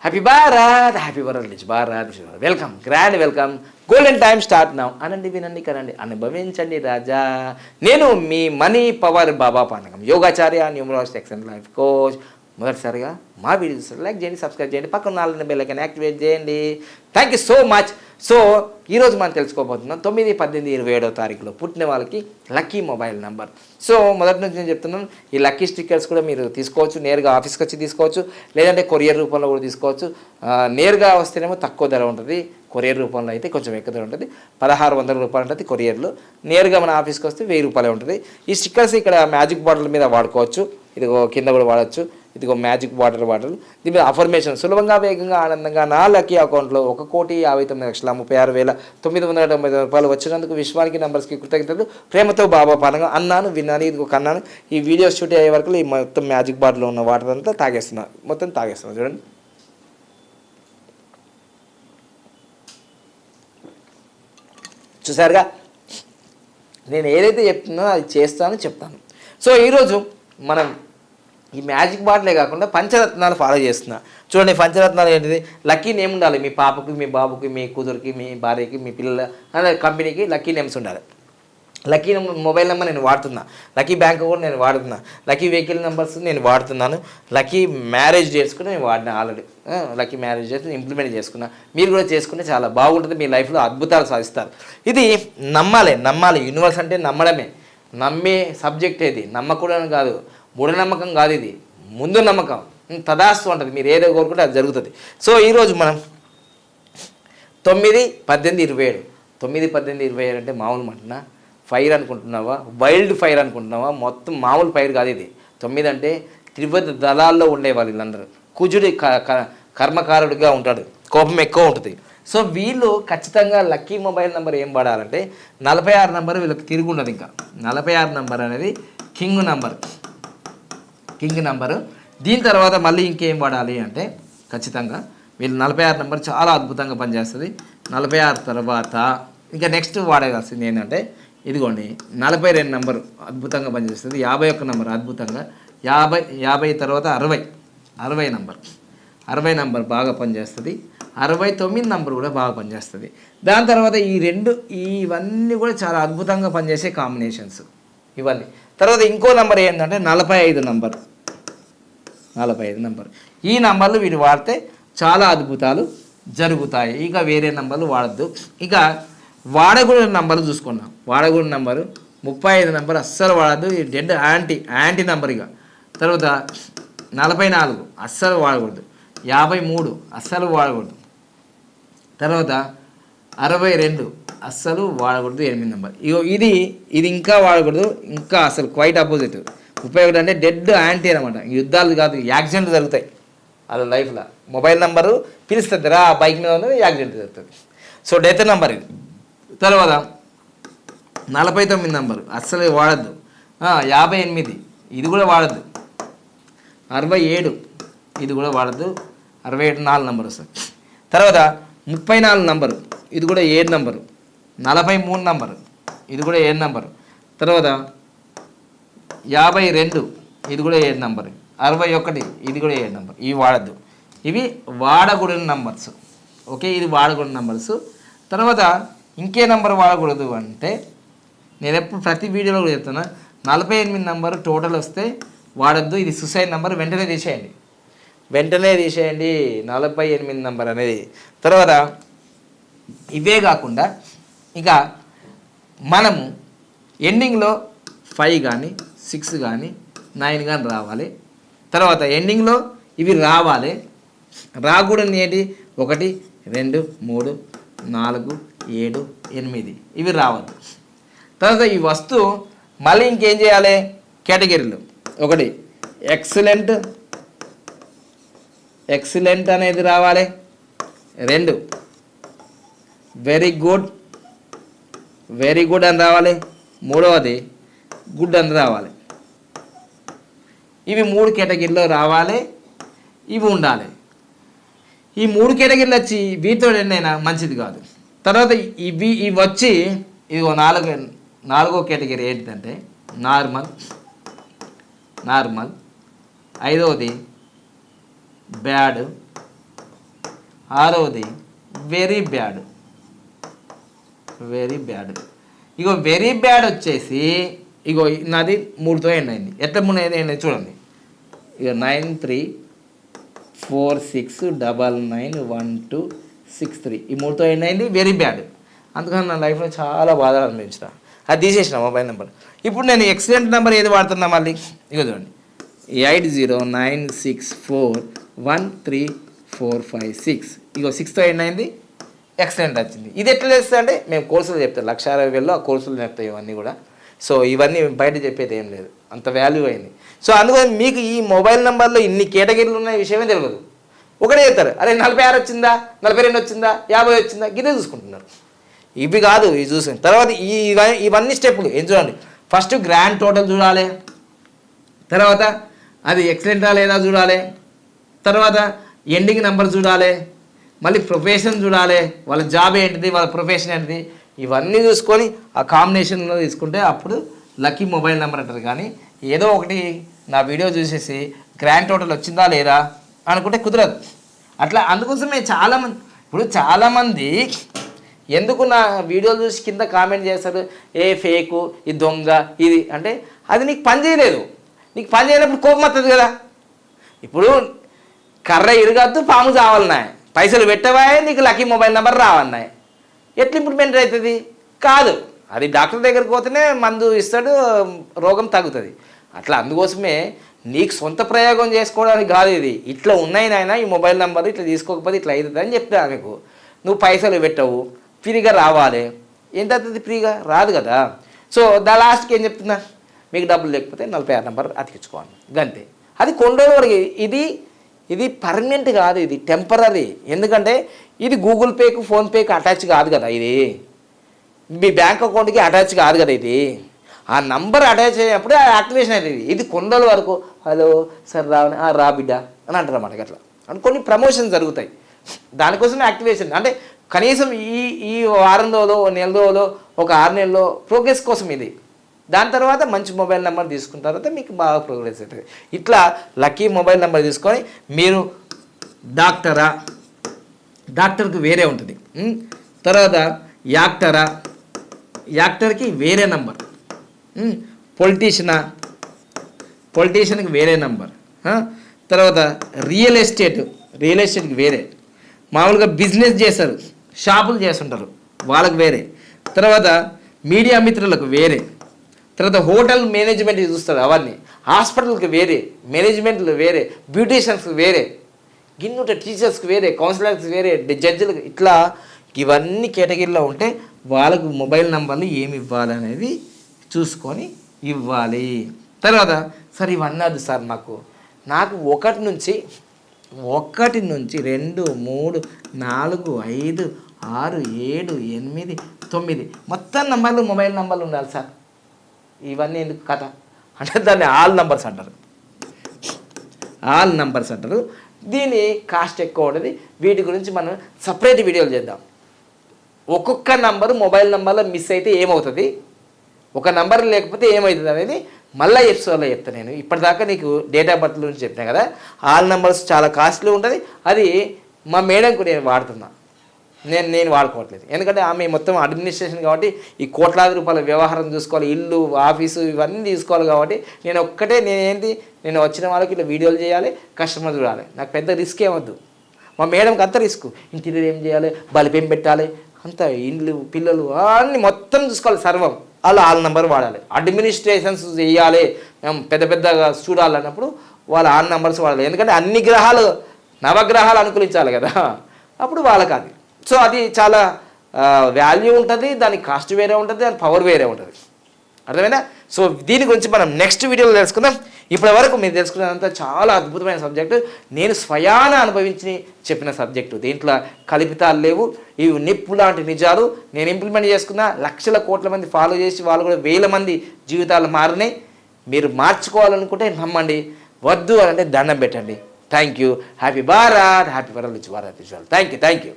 Happy Bharat, happy world rich Bharat, welcome, grand welcome. Golden time start now. అనండి, వినండి, కనండి, అనుభవించండి రాజా. నేను మీ మనీ పవర్ బాబా పానకం, యోగాచార్య, న్యూమరాలజిస్ట్, ఎక్సలెంట్ లైఫ్ కోచ్. మొదటిసారిగా మా వీడియోస్ లైక్ చేయండి, సబ్స్క్రైబ్ చేయండి, పక్కన నాలుగు బెల్ ఐకాన్ యాక్టివేట్ చేయండి. Thank you so much. So ఈరోజు మనం తెలుసుకోబోతున్నాం 9, 18, 27వ తారీఖులో పుట్టిన వాళ్ళకి లక్కీ మొబైల్ నెంబర్. సో మొదటి నుంచి నేను చెప్తున్నాను, ఈ లక్కీ స్టిక్కర్స్ కూడా మీరు తీసుకోవచ్చు, నేరుగా ఆఫీస్కి వచ్చి తీసుకోవచ్చు, లేదంటే కొరియర్ రూపంలో కూడా తీసుకోవచ్చు. నేరుగా వస్తేనేమో తక్కువ ధర ఉంటుంది, కొరియర్ రూపంలో అయితే కొంచెం ఎక్కువ ధర ఉంటుంది. 1600 రూపాయలు ఉంటుంది కొరియర్లో. నేరుగా మన ఆఫీస్కి వస్తే 1000 రూపాయలే ఉంటుంది. ఈ స్టిక్కర్స్ ఇక్కడ మ్యాజిక్ బాటిల్ మీద వాడుకోవచ్చు, ఇదిగో కింద కూడా వాడచ్చు. ఇదిగో మ్యాజిక్ బాటిల్ దీని మీద అఫర్మేషన్: సులభంగా, వేగంగా, ఆనందంగా నా లక్కీ అకౌంట్లో 1,59,990,990 రూపాయలు వచ్చినందుకు విశ్వానికి నంబర్స్కి కృతజ్ఞతలు, ప్రేమతో బాబా పానంగా అన్నాను, విన్నాను, ఇదిగో కన్నాను. ఈ వీడియో షూట్ అయ్యే వరకు ఈ మొత్తం మ్యాజిక్ బాటిల్లో ఉన్న వాటర్ అంతా మొత్తం తాగేస్తున్నా. చూడండి, చూసారుగా, నేను ఏదైతే చెప్తున్నానో అది చేస్తాను, చెప్తాను. సో ఈరోజు మనం ఈ మ్యాజిక్ బాటిలే కాకుండా పంచరత్నాలు ఫాలో చేస్తున్నా. చూడండి, పంచరత్నాలు ఏంటిది? లక్కీ నేమ్ ఉండాలి. మీ పాపకి, మీ బాబుకి, మీ కూతురికి, మీ భార్యకి, మీ పిల్లల కంపెనీకి లక్కీ నేమ్స్ ఉండాలి. లక్కీ మొబైల్ నెంబర్ నేను వాడుతున్నా, లక్కీ బ్యాంక్ కూడా నేను వాడుతున్నా, లక్కీ వెహికల్ నెంబర్స్ నేను వాడుతున్నాను, లక్కీ మ్యారేజ్ డేట్స్ కూడా నేను వాడినా already. Lucky marriage dates implement చేసుకున్నా. మీరు కూడా చేసుకుంటే చాలా బాగుంటుంది, మీ లైఫ్లో అద్భుతాలు సాధిస్తారు. ఇది నమ్మాలి. యూనివర్స్ అంటే నమ్మడమే. నమ్మే సబ్జెక్ట్ ఏది, నమ్మకూడదని కాదు, మూఢనమ్మకం కాదు, ఇది ముందు నమ్మకం. తదాస్తు ఉంటుంది, మీరు ఏదో కోరుకుంటే అది జరుగుతుంది. సో ఈరోజు మనం 9, 18, 27. 9, 18, 27 అంటే మామూలు మంటనా? ఫైర్ అనుకుంటున్నావా? వైల్డ్ ఫైర్ అనుకుంటున్నావా? మొత్తం మామూలు ఫైర్ కాదు ఇది. 9 అంటే త్రివిధ దళాల్లో ఉండేవాళ్ళు వీళ్ళందరూ. కుజుడి కర్మకారుడిగా ఉంటాడు, కోపం ఎక్కువ ఉంటుంది. సో వీళ్ళు ఖచ్చితంగా లక్కీ మొబైల్ నెంబర్ ఏం వాడాలంటే 46 నెంబర్ వీళ్ళకి తిరిగి ఉండదు. ఇంకా 46 నెంబర్ అనేది కింగ్ నెంబరు. దీని తర్వాత మళ్ళీ ఇంకేం వాడాలి అంటే ఖచ్చితంగా వీళ్ళు 46 నెంబర్ చాలా అద్భుతంగా పనిచేస్తుంది. 46 తర్వాత ఇంకా నెక్స్ట్ వాడేయాల్సింది ఏంటంటే ఇదిగోండి 42 నెంబరు అద్భుతంగా పనిచేస్తుంది. 51 నెంబర్ అద్భుతంగా, 50 తర్వాత 60 నెంబర్. 60 నెంబర్ బాగా పనిచేస్తుంది. 69 నెంబర్ కూడా బాగా పనిచేస్తుంది. దాని తర్వాత ఇవన్నీ కూడా చాలా అద్భుతంగా పనిచేసే కాంబినేషన్స్ ఇవన్నీ. తర్వాత ఇంకో నెంబర్ ఏంటంటే 45 నెంబర్. ఈ నెంబర్లు వీడు వాడితే చాలా అద్భుతాలు జరుగుతాయి. ఇక వేరే నెంబర్లు వాడద్దు. ఇక వాడకూడని నెంబర్లు చూసుకున్నాం. వాడకూడని నెంబరు 35 నెంబర్ అస్సలు వాడద్దు, ఈ డెడ్ యాంటీ నెంబర్. ఇక తర్వాత 44 అస్సలు వాడకూడదు. 53 అస్సలు వాడకూడదు. తర్వాత 62 అస్సలు వాడకూడదు. 8 నెంబర్. ఇది ఇంకా వాడకూడదు. ఇంకా అసలు క్వైట్ అపోజిట్. 31 అంటే డెడ్ యాంటీ అనమాట. యుద్ధాలు కాదు, యాక్సిడెంట్లు జరుగుతాయి వాళ్ళ లైఫ్లో. మొబైల్ నెంబరు పిలుస్తుంది, రా బైక్ మీద ఉన్నది, యాక్సిడెంట్ జరుగుతుంది. సో డెత్ నెంబర్ ఇది. తర్వాత 49 నెంబరు అస్సలు వాడద్దు. 58 ఇది కూడా వాడద్దు. 67 ఇది కూడా వాడద్దు. 67 4 నెంబర్ వస్తుంది. తర్వాత 34 నెంబరు ఇది కూడా 7 నెంబరు. 43 నెంబరు ఇది కూడా 7 నెంబరు. తర్వాత 52 ఇది కూడా 7 నెంబరు. 61 ఇది కూడా 7 నెంబర్. ఇవి వాడద్దు. ఇవి వాడకూడని నంబర్స్. ఓకే, ఇది వాడకూడని నంబర్స్. తర్వాత ఇంకే నెంబర్ వాడకూడదు అంటే నేను ఎప్పుడు ప్రతి వీడియోలో కూడా చెప్తున్నా, 48 నెంబరు టోటల్ వస్తే వాడద్దు. ఇది సుసైడ్ నెంబర్, వెంటనే తీసేయండి. 48 నెంబర్ అనేది. తర్వాత ఇవే కాకుండా ఇక మనము ఎండింగ్లో 5 కానీ 6 కానీ 9 కానీ రావాలి. తర్వాత ఎండింగ్లో ఇవి రావాలి. రాకూడని ఏంటి? 1, 2, 3, 4, 7, 8 ఇవి రావద్దు. తర్వాత ఈ వస్తువు మళ్ళీ ఇంకేం చేయాలి? కేటగిరీలు: 1 ఎక్సలెంట్ అనేది రావాలి. 2 వెరీ గుడ్ అని రావాలి. 3వది గుడ్ అని రావాలి. ఇవి 3 కేటగిరీలో రావాలి. ఇవి ఉండాలి. ఈ 3 కేటగిరీలు వచ్చి వీటితో ఎన్నైనా మంచిది కాదు. తర్వాత ఇవి వచ్చి ఇదిగో 4వ కేటగిరీ ఏంటంటే నార్మల్. 5వది బ్యాడ్, ఆరవది వెరీ బ్యాడ్. ఇగో వెరీ బ్యాడ్ వచ్చేసి ఇగో నాది 3తో ఎండ్ అయింది. ఎట్లా 3 అయింది చూడండి. ఇక 9346991263 ఈ 3తో ఎండ్ అయింది, వెరీ బ్యాడ్. అందుకని నా లైఫ్లో చాలా బాధలు అనిపించిన, అది తీసేసిన మొబైల్ నెంబర్. ఇప్పుడు నేను ఎక్సలెంట్ నెంబర్ ఏది వాడుతున్నా మళ్ళీ, ఇక చూడండి 8096413456. ఇగో 6తో ఎండ్ అయింది, ఎక్సలెంట్ వచ్చింది. ఇది ఎట్లా చేస్తుంది అంటే మేము కోర్సులు చెప్తాం, 1,60,000లో ఆ కోర్సులు చెప్తాయి ఇవన్నీ కూడా. సో ఇవన్నీ బయట చెప్పేది ఏం లేదు, అంత వాల్యూ అయింది. సో అందుకని మీకు ఈ మొబైల్ నెంబర్లో ఇన్ని కేటగిరీలు ఉన్న విషయమే తెలియదు. ఒకటే చెప్తారు, అరే 46 వచ్చిందా, 42 వచ్చిందా, 50 వచ్చిందా, గిదే చూసుకుంటున్నారు. ఇవి కాదు, ఇవి చూసాను. తర్వాత ఇవన్నీ స్టెప్పులు ఏం చూడండి. ఫస్ట్ గ్రాండ్ టోటల్ చూడాలి, తర్వాత అది ఎక్సలెంటా లేదా చూడాలి, తర్వాత ఎండింగ్ నెంబర్ చూడాలి, మళ్ళీ ప్రొఫెషన్ చూడాలి, వాళ్ళ జాబ్ ఏంటిది, వాళ్ళ ప్రొఫెషన్ ఏంటిది, ఇవన్నీ చూసుకొని ఆ కాంబినేషన్లో తీసుకుంటే అప్పుడు లక్కీ మొబైల్ నెంబర్ అంటారు. కానీ ఏదో ఒకటి నా వీడియో చూసేసి గ్రాండ్ టోటల్ వచ్చిందా లేదా అనుకుంటే కుదరదు. అట్లా అందుకోసమే చాలామంది ఎందుకు నా వీడియోలు చూసి కింద కామెంట్ చేస్తారు, ఏ ఫేకు, ఇది దొంగ, ఇది అంటే అది నీకు పని చేయలేదు. నీకు పని చేయనప్పుడు కోపం వస్తుంది కదా. ఇప్పుడు కర్ర ఇరగద్దు, పాము చావాలన్నాయి, పైసలు పెట్టవాయే, నీకు లక్కీ మొబైల్ నెంబర్ రావన్నాయి, ఎట్లా ఇంప్లిమెంట్ అవుతుంది? కాదు, అది డాక్టర్ దగ్గరికి పోతేనే మందు ఇస్తాడు, రోగం తగ్గుతుంది. అట్లా అందుకోసమే నీకు సొంత ప్రయోగం చేసుకోవడానికి కాదు ఇది. ఇట్లా ఉన్నాయి నాయన ఈ మొబైల్ నెంబర్, ఇట్లా తీసుకోకపోతే ఇట్లా అవుతుంది అని చెప్తా మీకు. నువ్వు పైసలు పెట్టవు, ఫ్రీగా రావాలి, ఎంత అవుతుంది? ఫ్రీగా రాదు కదా. సో లాస్ట్కి ఏం చెప్తున్నా, మీకు డబ్బులు లేకపోతే 46 నెంబర్ అతికించుకోవాలి, గంతే. అది కొన్ని రోజుల వరకు. ఇది పర్మనెంట్ కాదు, ఇది టెంపరీ. ఎందుకంటే ఇది గూగుల్ పేకు, ఫోన్పేకి అటాచ్ కాదు కదా, ఇది మీ బ్యాంక్ అకౌంట్కి అటాచ్ కాదు కదా. ఇది ఆ నంబర్ అటాచ్ అయినప్పుడు యాక్టివేషన్ అవుతుంది. ఇది కొన్ని రోజుల వరకు హలో సార్ రావని, రా బిడ్డ అని అంటారు అన్నమాట. అట్లా అంటే కొన్ని ప్రమోషన్స్ జరుగుతాయి, దానికోసం యాక్టివేషన్. అంటే కనీసం ఈ వారం రోజులో, నెల రోజులో, ఒక 6 నెలల్లో ప్రోగ్రెస్ కోసం ఇది. దాని తర్వాత మంచి మొబైల్ నెంబర్ తీసుకున్న తర్వాత మీకు బాగా ప్రోగ్రెస్ అవుతుంది. ఇట్లా లక్కీ మొబైల్ నెంబర్ తీసుకొని మీరు డాక్టర్కి వేరే ఉంటుంది, తర్వాత యాక్టర్కి వేరే నెంబర్, పొలిటీషియన్కి వేరే నెంబర్, తర్వాత రియల్ ఎస్టేట్కి వేరే, మామూలుగా బిజినెస్ చేస్తారు, షాపులు చేస్తుంటారు వాళ్ళకి వేరే, తర్వాత మీడియా మిత్రులకు వేరే, తర్వాత హోటల్ మేనేజ్మెంట్ చూస్తారు అవన్నీ, హాస్పిటల్కి వేరే, మేనేజ్మెంట్లు వేరే, బ్యూటీషియన్స్కి వేరే, గిన్నుట టీచర్స్కి వేరే, కౌన్సిలర్స్కి వేరే, జడ్జిలకు, ఇట్లా ఇవన్నీ కేటగిరీలో ఉంటే వాళ్ళకు మొబైల్ నెంబర్లు ఏమి ఇవ్వాలనేది చూసుకొని ఇవ్వాలి. తర్వాత సార్ ఇవన్నీ వద్దు సార్, నాకు 1 నుంచి 2, 3, 4, 5, 6, 7, 8, 9 మొత్తం నెంబర్లు మొబైల్ నెంబర్లు ఉండాలి సార్. ఇవన్నీ ఎందుకు కథ అంటే దాన్ని ఆల్ నంబర్స్ అంటారు. దీని కాస్ట్ ఎక్కువ ఉంటుంది. వీటి గురించి మనం సపరేట్ వీడియోలు చేద్దాం. ఒక్కొక్క నంబరు మొబైల్ నెంబర్లో మిస్ అయితే ఏమవుతుంది, ఒక నంబర్ లేకపోతే ఏమవుతుంది అనేది మళ్ళీ ఎపిసోడ్లో చెప్తాను నేను. ఇప్పటిదాకా నీకు డేట్ ఆఫ్ బర్త్ గురించి చెప్పినా కదా. ఆల్ నెంబర్స్ చాలా కాస్ట్లీ ఉంటుంది. అది మా మేడంకు నేను వాడుతున్నా, నేను వాడుకోవట్లేదు. ఎందుకంటే ఆమె మొత్తం అడ్మినిస్ట్రేషన్ కాబట్టి ఈ కోట్లాది రూపాయల వ్యవహారం చూసుకోవాలి, ఇల్లు, ఆఫీసు ఇవన్నీ తీసుకోవాలి. కాబట్టి నేను వచ్చిన వాళ్ళకి ఇట్లా వీడియోలు చేయాలి, కస్టమర్ చూడాలి. నాకు పెద్ద రిస్క్ ఏమొద్దు. మా మేడంకి అంత రిస్క్, ఇంటీరియర్ ఏం చేయాలి, బల్బ్ ఏం పెట్టాలి, అంత ఇండ్లు, పిల్లలు అన్నీ మొత్తం చూసుకోవాలి. సర్వం వాళ్ళు ఆల్ నెంబర్ వాడాలి. అడ్మినిస్ట్రేషన్స్ చేయాలి, పెద్దగా చూడాలన్నప్పుడు వాళ్ళు ఆల్ నెంబర్స్ వాడాలి. ఎందుకంటే అన్ని గ్రహాలు, నవగ్రహాలు అనుకూలించాలి కదా, అప్పుడు వాళ్ళకి అది. సో అది చాలా వాల్యూ ఉంటుంది, దాని కాస్ట్ వేరే ఉంటుంది, దాని పవర్ వేరే ఉంటుంది. అర్థమైనా? సో దీని గురించి మనం నెక్స్ట్ వీడియోలో తెలుసుకుందాం. ఇప్పటివరకు మీరు తెలుసుకున్నంత చాలా అద్భుతమైన సబ్జెక్టు, నేను స్వయాన అనుభవించి చెప్పిన సబ్జెక్టు. దీంట్లో కల్పితాలు లేవు, ఇవి నిప్పు లాంటి నిజాలు. నేను ఇంప్లిమెంట్ చేసుకున్న, లక్షల కోట్ల మంది ఫాలో చేసి వాళ్ళు కూడా 1000 మంది జీవితాలు మారినాయి. మీరు మార్చుకోవాలనుకుంటే నమ్మండి, వద్దు అని అంటే దండం పెట్టండి. Thank you. Happy Bharat, happy world Bharat. Thank you.